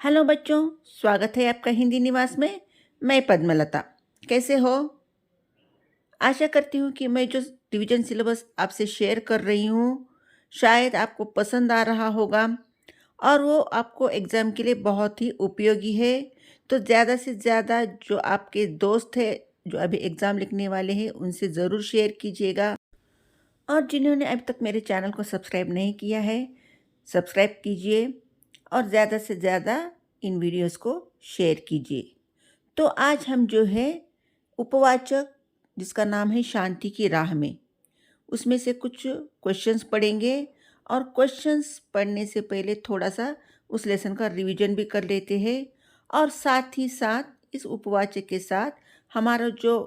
Hello बच्चों, स्वागत है आपका हिंदी निवास में। मैं पद्मलता। कैसे हो? आशा करती हूँ कि मैं जो रिवीजन सिलेबस आपसे शेयर कर रही हूँ शायद आपको पसंद आ रहा होगा और वो आपको एग्ज़ाम के लिए बहुत ही उपयोगी है। तो ज़्यादा से ज़्यादा जो आपके दोस्त हैं जो अभी एग्ज़ाम लिखने वाले हैं उनसे ज़रूर शेयर कीजिएगा। और जिन्होंने अभी तक मेरे चैनल को सब्सक्राइब नहीं किया है, सब्सक्राइब कीजिए और ज़्यादा से ज़्यादा इन वीडियोस को शेयर कीजिए। तो आज हम जो है उपवाचक जिसका नाम है शांति की राह में, उसमें से कुछ क्वेश्चंस पढ़ेंगे और क्वेश्चंस पढ़ने से पहले थोड़ा-सा उस लेसन का रिवीजन भी कर लेते हैं और साथ ही साथ इस उपवाचक के साथ हमारा जो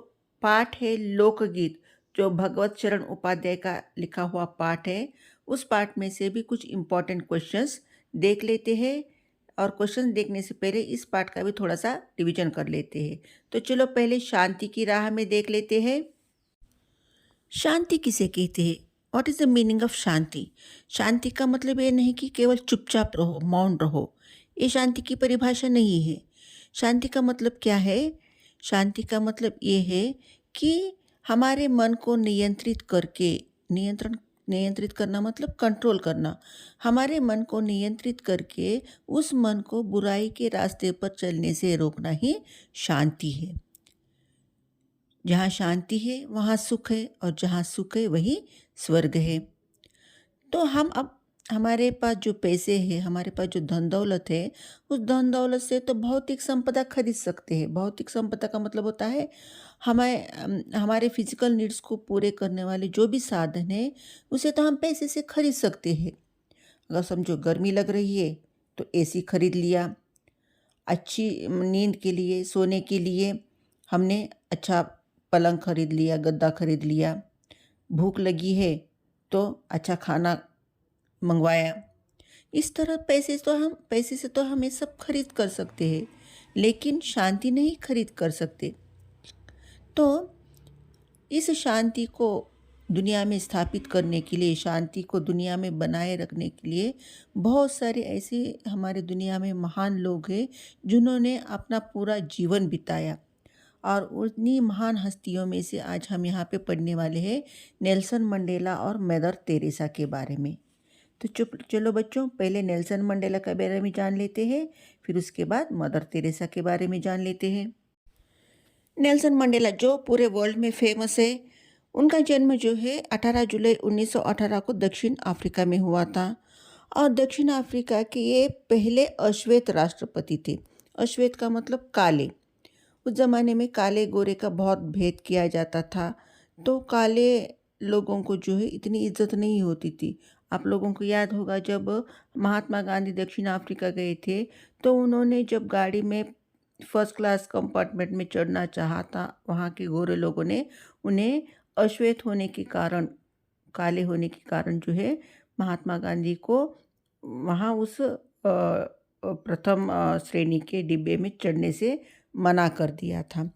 पाठ है लोकगीत, जो भगवत शरण उपाध्याय का लिखा हुआ पाठ है, उस पाठ में से भी कुछ इम्पोर्टेंट क्वेश्चंस देख लेते हैं और क्वेश्चन देखने से पहले इस पाठ का भी थोड़ा-सा रिवीजन कर लेते हैं। तो चलो पहले शांति की राह में देख लेते हैं। शांति किसे कहते हैं? What is the meaning of shanti? शांति का मतलब ये नहीं कि केवल चुपचाप रहो, मौन रहो। ये शांति की परिभाषा नहीं है। शांति का मतलब क्या है? शांति का मतलब ये है कि हमारे मन को नियंत्रित करके, नियंत्रित करना मतलब कंट्रोल करना। हमारे मन को नियंत्रित करके उस मन को बुराई के रास्ते पर चलने से रोकना ही शांति है। जहाँ शांति है वहाँ सुख है और जहाँ सुख है वही स्वर्ग है। तो हम अब हमारे पास जो पैसे हैं, हमारे पास जो धन दौलत है, उस धन दौलत से तो भौतिक संपदा खरीद सकते हैं। भौतिक संपदा का मतलब होता है हमारे फिजिकल नीड्स को पूरे करने वाले जो भी साधन है, उसे तो हम पैसे से खरीद सकते हैं। अगर समझो गर्मी लग रही है तो एसी खरीद लिया, अच्छी नींद के लिए, सोने के लिए हमने अच्छा पलंग खरीद लिया, गद्दा खरीद लिया। भूख लगी है तो अच्छा खाना मंगवाया। इस तरह पैसे से तो हम ये सब खरीद कर सकते हैं, लेकिन शांति नहीं खरीद कर सकते। तो इस शांति को दुनिया में स्थापित करने के लिए, शांति को दुनिया में बनाए रखने के लिए बहुत सारे ऐसे हमारे दुनिया में महान लोग हैं जिन्होंने अपना पूरा जीवन बिताया। और उन्हीं महान हस्तियों में से आज हम यहाँ पे पढ़ने वाले हैं नेल्सन मंडेला और मदर तेरेसा के बारे में। तो चलो बच्चों, पहले नेल्सन मंडेला के बारे में जान लेते हैं, फिर उसके बाद मदर तेरेसा के बारे में जान लेते हैं। नेल्सन मंडेला जो पूरे वर्ल्ड में फेमस है, उनका जन्म जो है 18 जुलाई 1918 को दक्षिण अफ्रीका में हुआ था और दक्षिण अफ्रीका के ये पहले अश्वेत राष्ट्रपति थे। अश्वेत का मतलब काले। उस ज़माने में काले गोरे का बहुत भेद किया जाता था, तो काले लोगों को जो है इतनी इज्जत नहीं होती थी। आप लोगों को याद होगा जब महात्मा गांधी दक्षिण अफ्रीका गए थे तो उन्होंने जब गाड़ी में फर्स्ट क्लास कंपार्टमेंट में चढ़ना चाहा था, वहाँ के गोरे लोगों ने उन्हें अश्वेत होने के कारण, काले होने के कारण जो है महात्मा गांधी को वहाँ उस प्रथम श्रेणी के डिब्बे में चढ़ने से मना कर दिया था।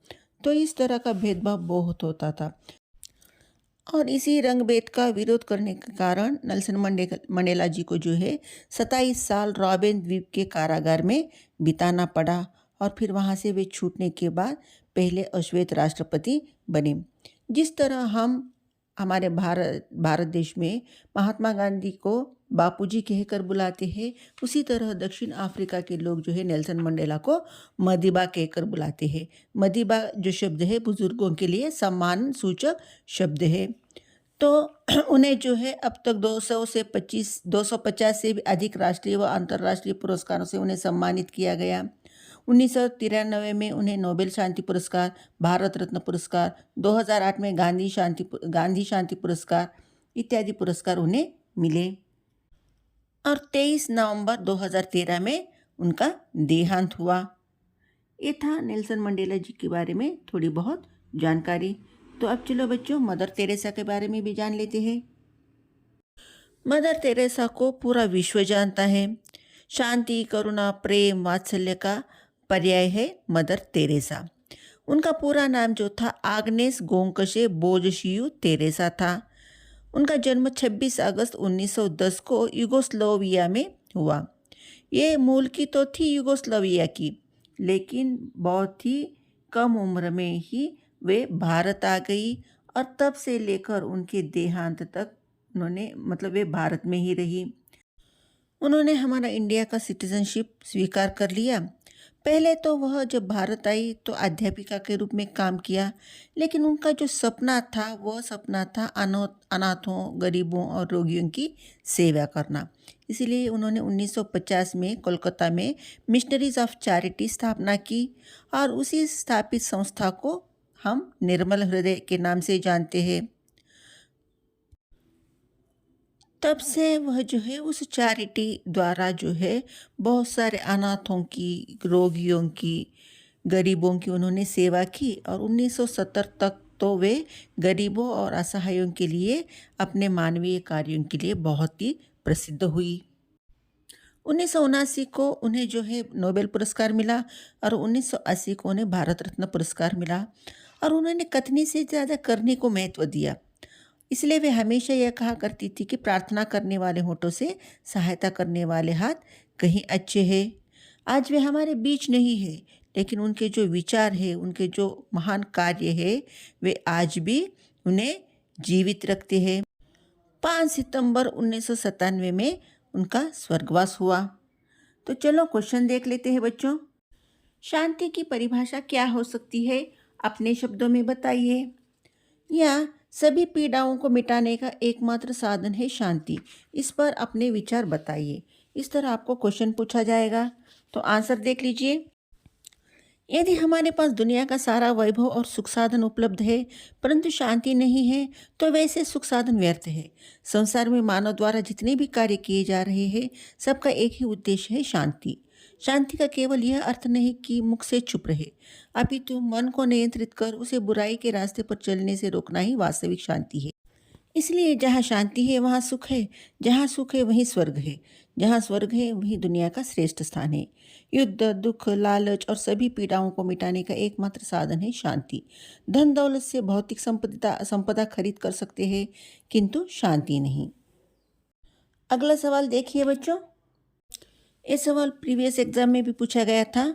तो इस तरह का भेदभाव बहुत होता था और इसी रंग भेद का विरोध करने के कारण नेल्सन मंडेला जी को जो है 27 साल रॉबिन द्वीप के कारागार में बिताना पड़ा और फिर वहाँ से वे छूटने के बाद पहले अश्वेत राष्ट्रपति बने। जिस तरह हम हमारे भारत देश में महात्मा गांधी को बापूजी कहकर बुलाते हैं, उसी तरह दक्षिण अफ्रीका के लोग जो है नेल्सन मंडेला को मदीबा कहकर बुलाते हैं। मदीबा जो शब्द है बुजुर्गों के लिए सम्मान सूचक शब्द है। तो उन्हें जो है अब तक 250 से भी अधिक राष्ट्रीय व अंतर्राष्ट्रीय पुरस्कारों से उन्हें सम्मानित किया गया। 1993 में उन्हें नोबेल शांति पुरस्कार, भारत रत्न पुरस्कार, 2008 में गांधी शांति पुरस्कार इत्यादि पुरस्कार उन्हें मिले और 23 नवंबर 2013 में उनका देहांत हुआ। ये था नेल्सन मंडेला जी के बारे में थोड़ी बहुत जानकारी। तो अब चलो बच्चों, मदर तेरेसा के बारे में भी जान लेते हैं। मदर तेरेसा को पूरा विश्व जानता है। शांति, करुणा, प्रेम, वात्सल्य का पर्याय है मदर तेरेसा। उनका पूरा नाम जो था आग्नेस गोंकशे बोजशियू तेरेसा था। उनका जन्म 26 अगस्त 1910 को यूगोस्लोविया में हुआ। ये मूल की तो थी युगोस्लाविया की, लेकिन बहुत ही कम उम्र में ही वे भारत आ गई और तब से लेकर उनके देहांत तक उन्होंने मतलब वे भारत में ही रही। उन्होंने हमारा इंडिया का सिटीजनशिप स्वीकार कर लिया। पहले तो वह जब भारत आई तो अध्यापिका के रूप में काम किया, लेकिन उनका जो सपना था वह सपना था अनाथों, गरीबों और रोगियों की सेवा करना। इसीलिए उन्होंने 1950 में कोलकाता में मिशनरीज ऑफ चैरिटी स्थापना की और उसी स्थापित संस्था को हम निर्मल हृदय के नाम से जानते हैं। तब से वह जो है उस चैरिटी द्वारा जो है बहुत सारे अनाथों की, रोगियों की, गरीबों की उन्होंने सेवा की और 1970 तक तो वे गरीबों और असहायों के लिए अपने मानवीय कार्यों के लिए बहुत ही प्रसिद्ध हुई। 1979 को उन्हें जो है नोबेल पुरस्कार मिला और 1980 को उन्हें भारत रत्न पुरस्कार मिला। और उन्होंने कथनी से ज़्यादा करने को महत्व दिया, इसलिए वे हमेशा यह कहा करती थी कि प्रार्थना करने वाले होठों से सहायता करने वाले हाथ कहीं अच्छे हैं। आज वे हमारे बीच नहीं है, लेकिन उनके जो विचार है, उनके जो महान कार्य है, वे आज भी उन्हें जीवित रखते हैं। 5 सितंबर 1997 में उनका स्वर्गवास हुआ। तो चलो क्वेश्चन देख लेते हैं बच्चों। शांति की परिभाषा क्या हो सकती है, अपने शब्दों में बताइए। या सभी पीड़ाओं को मिटाने का एकमात्र साधन है शांति, इस पर अपने विचार बताइए। इस तरह आपको क्वेश्चन पूछा जाएगा, तो आंसर देख लीजिए। यदि हमारे पास दुनिया का सारा वैभव और सुख साधन उपलब्ध है परंतु शांति नहीं है, तो वैसे सुख साधन व्यर्थ है। संसार में मानव द्वारा जितने भी कार्य किए जा रहे हैं, सबका एक ही उद्देश्य है, शांति। शांति का केवल यह अर्थ नहीं कि मुख से चुप रहे, अपितु मन को नियंत्रित कर उसे बुराई के रास्ते पर चलने से रोकना ही वास्तविक शांति है। इसलिए जहाँ शांति है वहाँ सुख है, जहाँ सुख है वहीं स्वर्ग है, जहाँ स्वर्ग है वहीं दुनिया का श्रेष्ठ स्थान है। युद्ध, दुख, लालच और सभी पीड़ाओं को मिटाने का एकमात्र साधन है शांति। धन दौलत से भौतिक संपदा खरीद कर सकते हैं, किंतु शांति नहीं। अगला सवाल देखिए बच्चों। ये सवाल प्रीवियस एग्जाम में भी पूछा गया था।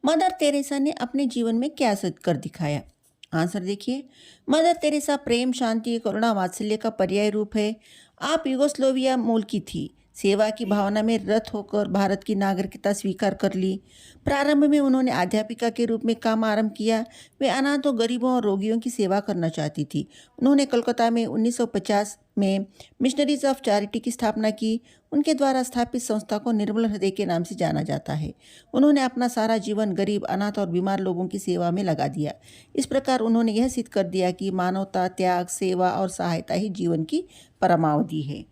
मदर तेरेसा ने अपने जीवन में क्या सिद्ध कर दिखाया? आंसर देखिए। मदर तेरेसा प्रेम, शांति, करुणा, वात्सल्य का पर्याय रूप है। आप युगोस्लोविया मूल की थी। सेवा की भावना में रत होकर भारत की नागरिकता स्वीकार कर ली। प्रारंभ में उन्होंने अध्यापिका के रूप में काम आरंभ किया। वे अनाथों, गरीबों और रोगियों की सेवा करना चाहती थी। उन्होंने कोलकाता में 1950 में मिशनरीज ऑफ चैरिटी की स्थापना की। उनके द्वारा स्थापित संस्था को निर्मल हृदय के नाम से जाना जाता है। उन्होंने अपना सारा जीवन गरीब, अनाथ और बीमार लोगों की सेवा में लगा दिया। इस प्रकार उन्होंने यह सिद्ध कर दिया कि मानवता, त्याग, सेवा और सहायता ही जीवन की परमावधि है।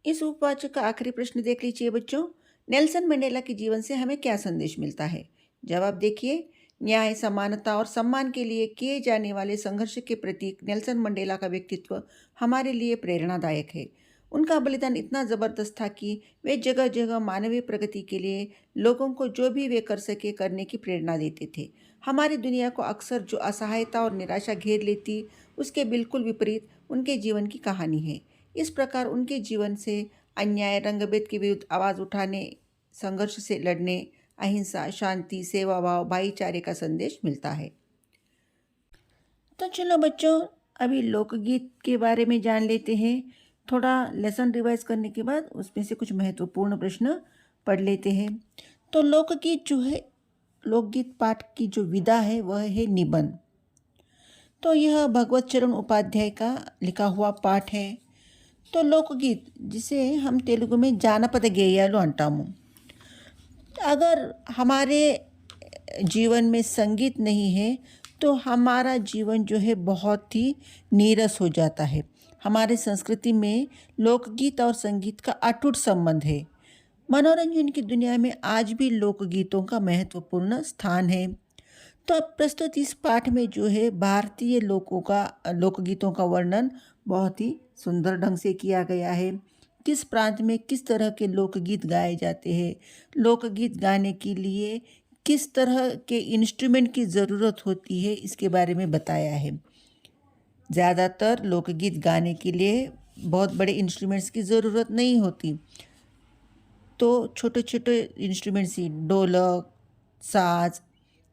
इस उपवाचक का आखिरी प्रश्न देख लीजिए बच्चों। नेल्सन मंडेला के जीवन से हमें क्या संदेश मिलता है? जवाब देखिए। न्याय, समानता और सम्मान के लिए किए जाने वाले संघर्ष के प्रतीक नेल्सन मंडेला का व्यक्तित्व हमारे लिए प्रेरणादायक है। उनका बलिदान इतना ज़बरदस्त था कि वे जगह जगह मानवीय प्रगति के लिए लोगों को जो भी वे कर सके करने की प्रेरणा देते थे। हमारी दुनिया को अक्सर जो असहायता और निराशा घेर लेती, उसके बिल्कुल विपरीत उनके जीवन की कहानी है। इस प्रकार उनके जीवन से अन्याय, रंगभेद के विरुद्ध आवाज़ उठाने, संघर्ष से लड़ने, अहिंसा, शांति, सेवा भाव, भाईचारे का संदेश मिलता है। तो चलो बच्चों, अभी लोकगीत के बारे में जान लेते हैं। थोड़ा लेसन रिवाइज करने के बाद उसमें से कुछ महत्वपूर्ण प्रश्न पढ़ लेते हैं। तो लोकगीत जो है, लोकगीत पाठ की जो विधा है वह है निबंध। तो यह भगवत चरण उपाध्याय का लिखा हुआ पाठ है। तो लोकगीत, जिसे हम तेलुगु में जानपद गेयालु अंटामु। अगर हमारे जीवन में संगीत नहीं है तो हमारा जीवन जो है बहुत ही नीरस हो जाता है। हमारे संस्कृति में लोकगीत और संगीत का अटूट संबंध है। मनोरंजन की दुनिया में आज भी लोकगीतों का महत्वपूर्ण स्थान है। तो अब प्रस्तुत इस पाठ में जो है भारतीय लोकगीतों का वर्णन बहुत ही सुंदर ढंग से किया गया है। किस प्रांत में किस तरह के लोकगीत गाए जाते हैं, लोकगीत गाने के लिए किस तरह के इंस्ट्रूमेंट की ज़रूरत होती है, इसके बारे में बताया है। ज़्यादातर लोकगीत गाने के लिए बहुत बड़े इंस्ट्रूमेंट्स की ज़रूरत नहीं होती। तो छोटे छोटे इंस्ट्रूमेंट्स ही ढोलक, साज,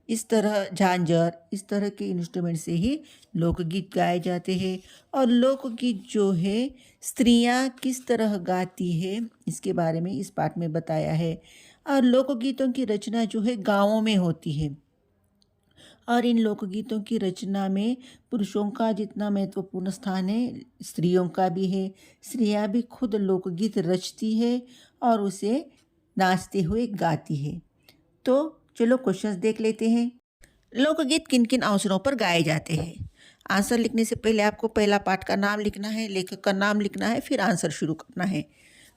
इस तरह झांझर, इस तरह के इंस्ट्रूमेंट से ही लोकगीत गाए जाते हैं। और लोकगीत जो है स्त्रियां किस तरह गाती है इसके बारे में इस पाठ में बताया है। और लोकगीतों की रचना जो है गाँवों में होती है, और इन लोकगीतों की रचना में पुरुषों का जितना महत्वपूर्ण स्थान है, स्त्रियों का भी है। स्त्रियां भी खुद लोकगीत रचती है और उसे नाचते हुए गाती है। तो चलो क्वेश्चंस देख लेते हैं। लोकगीत किन किन अवसरों पर गाए जाते हैं? आंसर लिखने से पहले आपको पहला पाठ का नाम लिखना है, लेखक का नाम लिखना है, फिर आंसर शुरू करना है।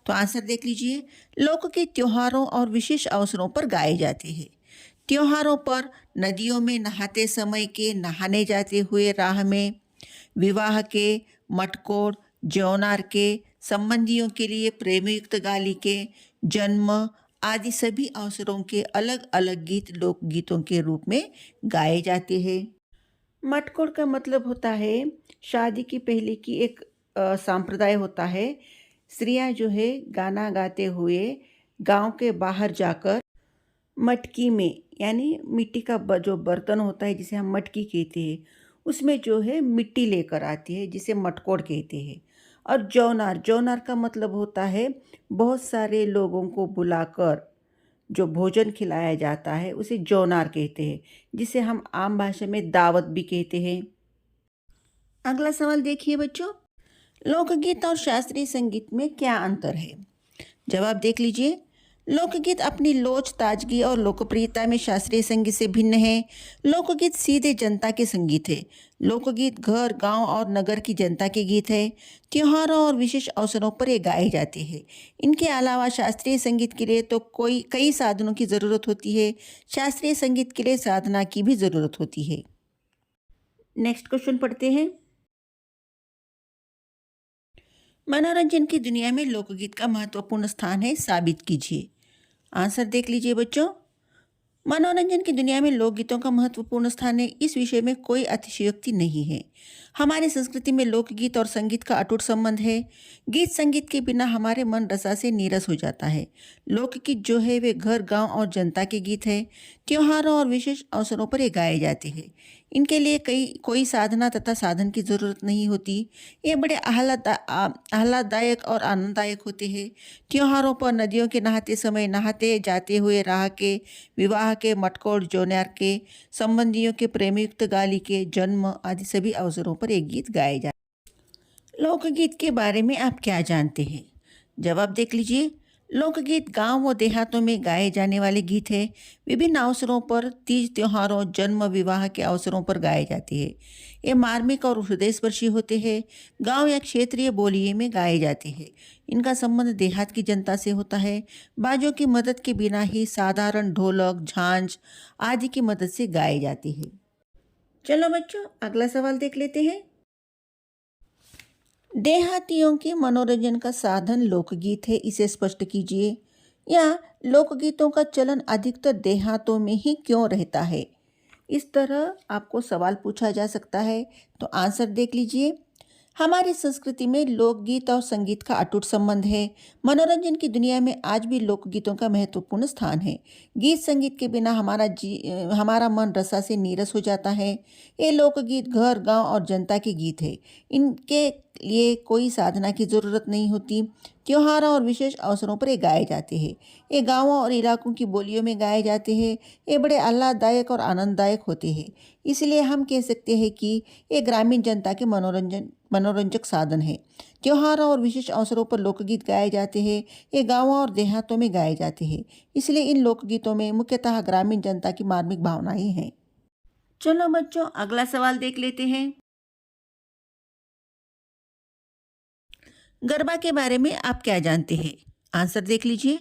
तो आंसर देख लीजिए। लोकगीत त्योहारों और विशेष अवसरों पर गाए जाते हैं। त्योहारों पर नदियों में नहाते समय के, नहाने जाते हुए राह में, विवाह के, मटकोर, जौनार के, संबंधियों के लिए प्रेमयुक्त गाली के, जन्म आदि सभी अवसरों के अलग अलग गीत लोकगीतों के रूप में गाए जाते हैं। मटकोर का मतलब होता है शादी की पहले की एक सांप्रदाय होता है। स्त्रियां जो है गाना गाते हुए गांव के बाहर जाकर मटकी में, यानी मिट्टी का जो बर्तन होता है जिसे हम मटकी कहते हैं, उसमें जो है मिट्टी लेकर आती है जिसे मटकोड़ कहते हैं। और जौनार, जौनार का मतलब होता है बहुत सारे लोगों को बुलाकर जो भोजन खिलाया जाता है उसे जौनार कहते हैं, जिसे हम आम भाषा में दावत भी कहते हैं। अगला सवाल देखिए बच्चों, लोकगीत और शास्त्रीय संगीत में क्या अंतर है? जवाब देख लीजिए। लोकगीत अपनी लोच, ताजगी और लोकप्रियता में शास्त्रीय संगीत से भिन्न है। लोकगीत सीधे जनता के संगीत है। लोकगीत घर, गांव और नगर की जनता के गीत है। त्योहारों और विशेष अवसरों पर ये गाए जाते हैं। इनके अलावा शास्त्रीय संगीत के लिए तो कई साधनों की ज़रूरत होती है। शास्त्रीय संगीत के लिए साधना की भी ज़रूरत होती है। नेक्स्ट क्वेश्चन पढ़ते हैं। मनोरंजन की दुनिया में लोकगीत का महत्वपूर्ण स्थान है, साबित कीजिए। आंसर देख लीजिए बच्चों। मनोरंजन की दुनिया में लोकगीतों का महत्वपूर्ण स्थान है, इस विषय में कोई अतिशयोक्ति नहीं है। हमारी संस्कृति में लोकगीत और संगीत का अटूट संबंध है। गीत संगीत के बिना हमारे मन रसा से नीरस हो जाता है। लोकगीत जो है वे घर, गांव और जनता के गीत है। त्योहारों और विशेष अवसरों पर ये गाए जाते हैं। इनके लिए कोई साधना तथा साधन की जरूरत नहीं होती। ये बड़े आह्लाददायक और आनंददायक होते हैं। त्योहारों पर नदियों के नहाते समय, नहाते जाते हुए राह के, विवाह के, मटकोर, जौनार के, संबंधियों के प्रेमयुक्त गाली के, जन्म आदि सभी अवसरों पर एक गीत गाए जाते हैं। लोकगीत के बारे में आप क्या जानते हैं? जवाब देख लीजिए। लोकगीत गांव व देहातों में गाए जाने वाले गीत हैं। विभिन्न अवसरों पर, तीज त्योहारों, जन्म, विवाह के अवसरों पर गाए जाते हैं। ये मार्मिक और हृदयस्पर्शी होते हैं। गांव या क्षेत्रीय बोलियों में गाए जाते हैं। इनका संबंध देहात की जनता से होता है। बाजों की मदद के बिना ही साधारण ढोलक, झांझ आदि की मदद से गाए जाते हैं। चलो बच्चों, अगला सवाल देख लेते हैं। देहातियों के मनोरंजन का साधन लोकगीत है, इसे स्पष्ट कीजिए। या लोकगीतों का चलन अधिकतर देहातों में ही क्यों रहता है? इस तरह आपको सवाल पूछा जा सकता है। तो आंसर देख लीजिए। हमारी संस्कृति में लोकगीत और संगीत का अटूट संबंध है। मनोरंजन की दुनिया में आज भी लोकगीतों का महत्वपूर्ण स्थान है। गीत संगीत के बिना हमारा मन रसा से नीरस हो जाता है। ये लोकगीत घर, गांव और जनता के गीत है। इनके लिए कोई साधना की ज़रूरत नहीं होती। त्योहारों और विशेष अवसरों पर ये गाए जाते हैं। ये गांवों और इलाकों की बोलियों में गाए जाते हैं। ये बड़े आह्लाददायक और आनंददायक होते हैं। इसलिए हम कह सकते हैं कि ये ग्रामीण जनता के मनोरंजक साधन है। त्योहारों और विशेष अवसरों पर लोकगीत गाए जाते हैं। ये गांवों और देहातों में गाए जाते हैं। इसलिए इन लोकगीतों में मुख्यतः ग्रामीण जनता की मार्मिक भावनाएं हैं। चलो बच्चों, अगला सवाल देख लेते हैं। गरबा के बारे में आप क्या जानते हैं? आंसर देख लीजिए।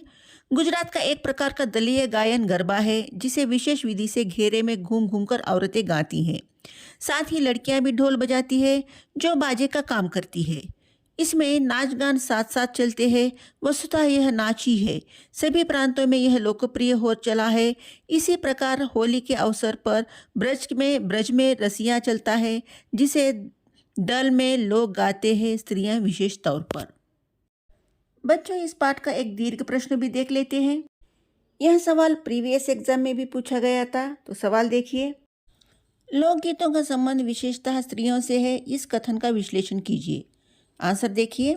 गुजरात का एक प्रकार का दलीय गायन गरबा है, जिसे विशेष विधि से घेरे में घूम घूम कर औरतें गाती हैं। साथ ही लड़कियां भी ढोल बजाती है, जो बाजे का काम करती है। इसमें नाच गान साथ साथ चलते हैं। वस्तुतः यह नाच ही है। सभी प्रांतों में यह लोकप्रिय हो चला है। इसी प्रकार होली के अवसर पर ब्रज में रसिया चलता है, जिसे दल में लोग गाते हैं, स्त्रियां विशेष तौर पर। बच्चों, इस पाठ का एक दीर्घ प्रश्न भी देख लेते हैं। यह सवाल प्रीवियस एग्जाम में भी पूछा गया था। तो सवाल देखिए, लोकगीतों का संबंध विशेषतः स्त्रियों से है, इस कथन का विश्लेषण कीजिए। आंसर देखिए,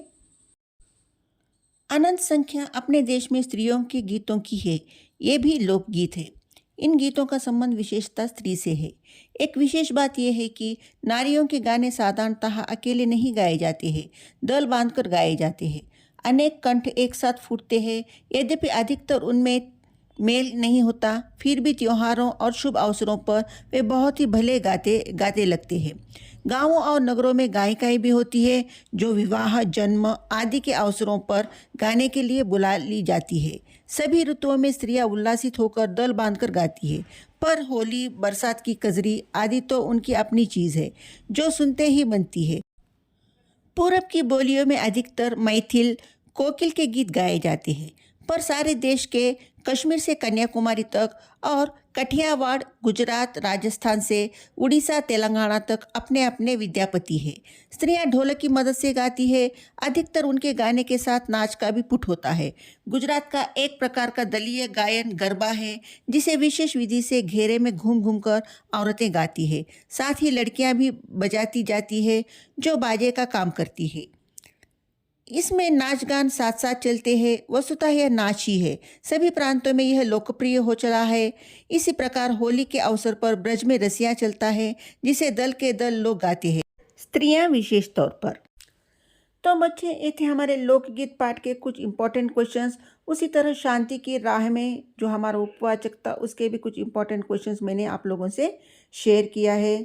अनंत संख्या अपने देश में स्त्रियों के गीतों की है, ये भी लोकगीत है। इन गीतों का संबंध विशेषता स्त्री से है। एक विशेष बात यह है कि नारियों के गाने साधारणतः अकेले नहीं गाए जाते हैं, दल बांधकर गाए जाते हैं। अनेक कंठ एक साथ फूटते हैं। यद्यपि अधिकतर उनमें मेल नहीं होता, फिर भी त्योहारों और शुभ अवसरों पर वे बहुत ही भले गाते गाते लगते हैं। गांवों और नगरों में गायिकाएं भी होती है, जो विवाह, जन्म आदि के अवसरों पर गाने के लिए बुला ली जाती है। सभी ऋतुओं में स्त्रियां उल्लासित होकर दल बांधकर गाती है, पर होली, बरसात की कजरी आदि तो उनकी अपनी चीज़ है, जो सुनते ही बनती है। पूरब की बोलियों में अधिकतर मैथिल, कोकिल के गीत गाए जाते हैं, पर सारे देश के कश्मीर से कन्याकुमारी तक और कठियावाड़, गुजरात, राजस्थान से उड़ीसा, तेलंगाना तक अपने अपने विद्यापति है। स्त्रियां ढोलक की मदद से गाती है। अधिकतर उनके गाने के साथ नाच का भी पुट होता है। गुजरात का एक प्रकार का दलीय गायन गरबा है, जिसे विशेष विधि से घेरे में घूम घूम कर औरतें गाती है। साथ ही लड़कियां भी बजाती जाती है, जो बाजे का काम करती है। इसमें नाच गान साथ साथ चलते हैं। वस्तुतः यह नाच ही है। सभी प्रांतों में यह लोकप्रिय हो चला है। इसी प्रकार होली के अवसर पर ब्रज में रसिया चलता है, जिसे दल के दल लोग गाते हैं, स्त्रियां विशेष तौर पर। तो बच्चे, ये थे हमारे लोकगीत पाठ के कुछ इंपॉर्टेंट क्वेश्चंस। उसी तरह शांति की राह में जो हमारा उपवाचक था, उसके भी कुछ इंपॉर्टेंट क्वेश्चंस मैंने आप लोगों से शेयर किया है।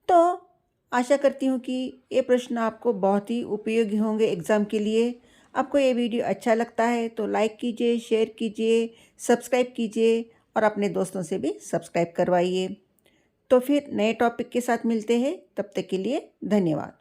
तो आशा करती हूँ कि ये प्रश्न आपको बहुत ही उपयोगी होंगे एग्ज़ाम के लिए। आपको ये वीडियो अच्छा लगता है तो लाइक कीजिए, शेयर कीजिए, सब्सक्राइब कीजिए और अपने दोस्तों से भी सब्सक्राइब करवाइए। तो फिर नए टॉपिक के साथ मिलते हैं। तब तक के लिए धन्यवाद।